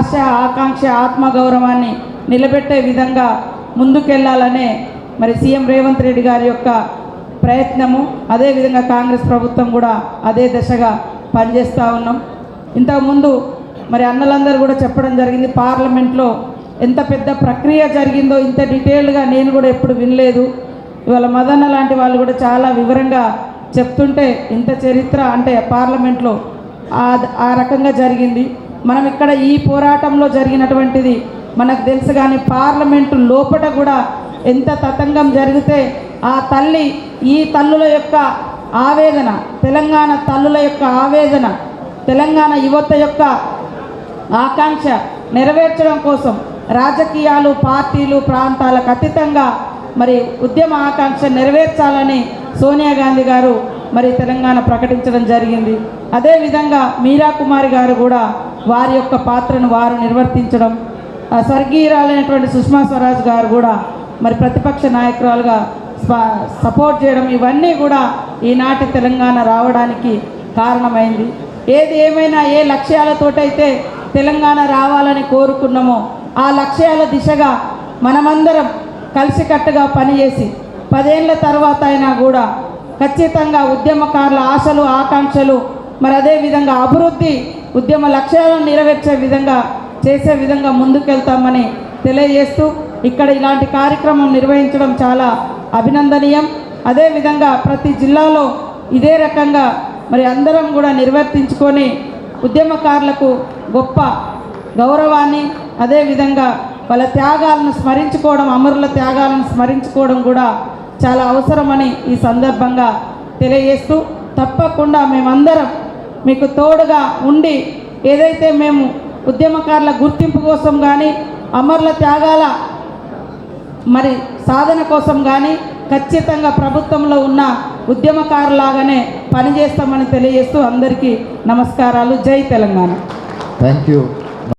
ఆశ, ఆకాంక్ష, ఆత్మగౌరవాన్ని నిలబెట్టే విధంగా ముందుకెళ్లాలనే మరి సీఎం రేవంత్ రెడ్డి గారి యొక్క ప్రయత్నము, అదేవిధంగా కాంగ్రెస్ ప్రభుత్వం కూడా అదే దశగా పనిచేస్తూ ఉన్నాం. ఇంతకుముందు మరి అన్నలందరూ కూడా చెప్పడం జరిగింది, పార్లమెంట్లో ఎంత పెద్ద ప్రక్రియ జరిగిందో ఇంత డీటెయిల్గా నేను కూడా ఎప్పుడు వినలేదు. ఇవాళ మదన్న లాంటి వాళ్ళు కూడా చాలా వివరంగా చెప్తుంటే ఇంత చరిత్ర అంటే పార్లమెంట్లో ఆ రకంగా జరిగింది. మనం ఇక్కడ ఈ పోరాటంలో జరిగినటువంటిది మనకు తెలుసు, కానీ పార్లమెంటు లోపల కూడా ఎంత తతంగం జరిగితే ఆ తల్లి, ఈ తల్లుల యొక్క ఆవేదన, తెలంగాణ తల్లుల యొక్క ఆవేదన, తెలంగాణ యువత యొక్క ఆకాంక్ష నెరవేర్చడం కోసం రాజకీయాలు, పార్టీలు, ప్రాంతాలకు అతీతంగా మరి ఉద్యమ ఆకాంక్ష నెరవేర్చాలని సోనియా గాంధీ గారు మరి తెలంగాణ ప్రకటించడం జరిగింది. అదేవిధంగా మీరా కుమారి గారు కూడా వారి యొక్క పాత్రను వారు నిర్వర్తించడం, స్వర్గీయురాలైనటువంటి సుష్మా స్వరాజ్ గారు కూడా మరి ప్రతిపక్ష నాయకురాలుగా సపోర్ట్ చేయడం, ఇవన్నీ కూడా ఈనాటి తెలంగాణ రావడానికి కారణమైంది. ఏది ఏమైనా ఏ లక్ష్యాలతోటైతే తెలంగాణ రావాలని కోరుకున్నామో ఆ లక్ష్యాల దిశగా మనమందరం కలిసికట్టుగా పనిచేసి 10 ఏళ్ల తర్వాత అయినా కూడా ఖచ్చితంగా ఉద్యమకారుల ఆశలు, ఆకాంక్షలు, మరి అదేవిధంగా అభివృద్ధి, ఉద్యమ లక్ష్యాలను నెరవేర్చే విధంగా చేసే విధంగా ముందుకెళ్తామని తెలియజేస్తూ ఇక్కడ ఇలాంటి కార్యక్రమం నిర్వహించడం చాలా అభినందనీయం. అదేవిధంగా ప్రతి జిల్లాలో ఇదే రకంగా మరి అందరం కూడా నిర్వర్తించుకొని ఉద్యమకారులకు గొప్ప గౌరవాన్ని, అదేవిధంగా వాళ్ళ త్యాగాలను స్మరించుకోవడం, అమరుల త్యాగాలను స్మరించుకోవడం కూడా చాలా అవసరమని ఈ సందర్భంగా తెలియజేస్తూ, తప్పకుండా మేమందరం మీకు తోడుగా ఉండి ఏదైతే మేము ఉద్యమకారుల గుర్తింపు కోసం కానీ అమరుల త్యాగాల మరి సాధన కోసం కానీ ఖచ్చితంగా ప్రభుత్వంలో ఉన్న ఉద్యమకారులాగానే పనిచేస్తామని తెలియజేస్తూ అందరికీ నమస్కారాలు. జై తెలంగాణ. Thank you.